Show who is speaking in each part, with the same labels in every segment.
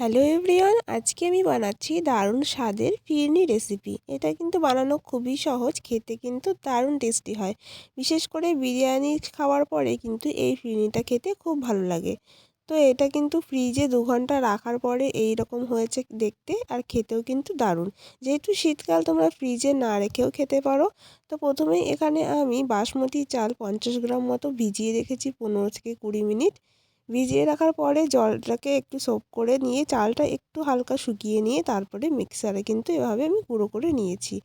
Speaker 1: Hello everyone, আজকে আমি বানাচ্ছি দারুণ স্বাদের ফিরনি রেসিপি। এটা কিন্তু বানানো খুবই সহজ, খেতে কিন্তু দারুণ টেস্টি হয়। বিশেষ করে বিরিয়ানি খাওয়ার পরে কিন্তু এই ফিরনিটা খেতে খুব ভালো লাগে। তো এটা কিন্তু ফ্রিজে 2 ঘন্টা রাখার পরে এই রকম হয়েছে দেখতে, আর খেতেও কিন্তু দারুণ। যেহেতু শীতকাল, তোমরা ফ্রিজে না রেখেও খেতে পারো। তো প্রথমেই এখানে আমি বাসমতি চাল 50 গ্রাম মতো ভিজিয়ে রেখেছি 15 থেকে 20 মিনিট। ভিজিয়ে রাখার পরে জলটাকে একটু সোক করে নিয়ে চালটা একটু হালকা শুকিয়ে নিয়ে তারপরে মিক্সারে কিন্তু এভাবে আমি গুঁড়ো করে নিয়েছি।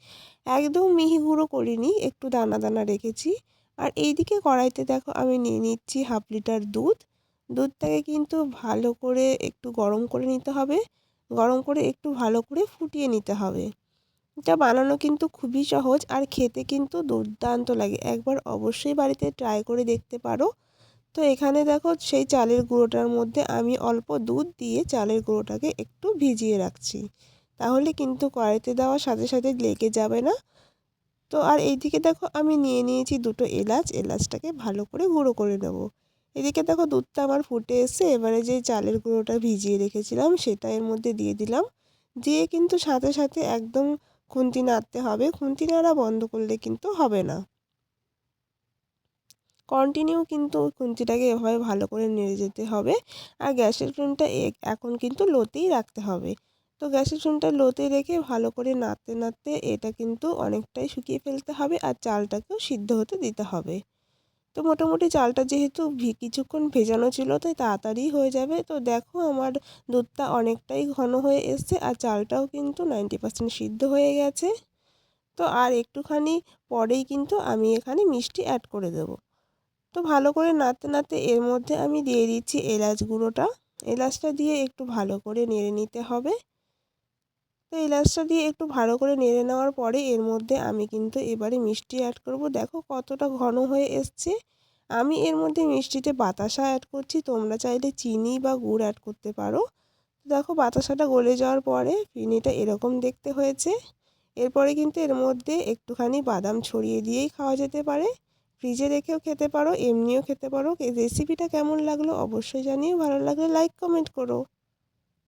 Speaker 1: একদম মিহি গুঁড়ো করিনি, একটু দানা দানা রেখেছি। আর এইদিকে কড়াইতে দেখো আমি নিয়ে নিচ্ছি 1/2 লিটার দুধ। দুধটাকে কিন্তু ভালো করে একটু গরম করে নিতে হবে। গরম করে একটু ভালো করে ফুটিয়ে নিতে হবে। এটা বানানো কিন্তু খুবই সহজ, আর খেতে কিন্তু দুর্দান্ত লাগে। একবার অবশ্যই বাড়িতে ট্রাই করে দেখতে পারো। তো এখানে দেখো সেই চালের গুঁড়োটার মধ্যে আমি অল্প দুধ দিয়ে চালের গুঁড়োটাকে একটু ভিজিয়ে রাখছি, তাহলে কিন্তু কড়াইতে দেওয়ার সাথে সাথে লেগে যাবে না। তো আর এইদিকে দেখো আমি নিয়ে নিয়েছি 2টো এলাচ, এলাচটাকে ভালো করে গুঁড়ো করে নেব। এদিকে দেখো দুধটা আমার ফুটে এসে, এবারে যে চালের গুঁড়োটা ভিজিয়ে রেখেছিলাম সেটা এর মধ্যে দিয়ে দিলাম। দিয়ে কিন্তু সাথে সাথে একদম খুন্তি নাড়তে হবে, খুন্তি নাড়া বন্ধ করলে কিন্তু হবে না। কন্টিনিউ কিন্তু খুন্তিটাকে এভাবে ভালো করে নেড়ে যেতে হবে। আর গ্যাসের ফ্লেমটা এখন কিন্তু লোতেই রাখতে হবে। তো গ্যাসের ফ্লেমটা লোতে রেখে ভালো করে নাড়তে নাড়তে এটা কিন্তু অনেকটাই শুকিয়ে ফেলতে হবে, আর চালটাকেও সিদ্ধ হতে দিতে হবে। তো মোটামুটি চালটা যেহেতু কিছুক্ষণ ভেজানো ছিল, তাই তাড়াতাড়ি হয়ে যাবে। তো দেখো আমার দুধটা অনেকটাই ঘন হয়ে এসছে, আর চালটাও কিন্তু 90% সিদ্ধ হয়ে গেছে। তো আর একটুখানি পরেই কিন্তু আমি এখানে মিষ্টি অ্যাড করে দেবো। তো ভালো করে নাড়তে নাড়তে এর মধ্যে আমি দিয়ে দিচ্ছি এলাচ গুঁড়োটা। এলাচটা দিয়ে একটু ভালো করে নেড়ে নিতে হবে। তো এলাচটা দিয়ে একটু ভালো করে নেড়ে নেওয়ার পরে এর মধ্যে আমি কিন্তু এবারে মিষ্টি অ্যাড করব। দেখো কতটা ঘন হয়ে এসছে। আমি এর মধ্যে মিষ্টিতে বাতাসা অ্যাড করছি, তোমরা চাইলে চিনি বা গুড় অ্যাড করতে পারো। দেখো বাতাসাটা গলে যাওয়ার পরে ফিরনিটা এরকম দেখতে হয়েছে। এরপরে কিন্তু এর মধ্যে একটুখানি বাদাম ছড়িয়ে দিয়েই খাওয়া যেতে পারে। ফ্রিজে রেখেও খেতে পারো, এমনিও খেতে পারো। এই রেসিপিটা কেমন লাগলো অবশ্যই জানিও, ভালো লাগলে লাইক কমেন্ট করো।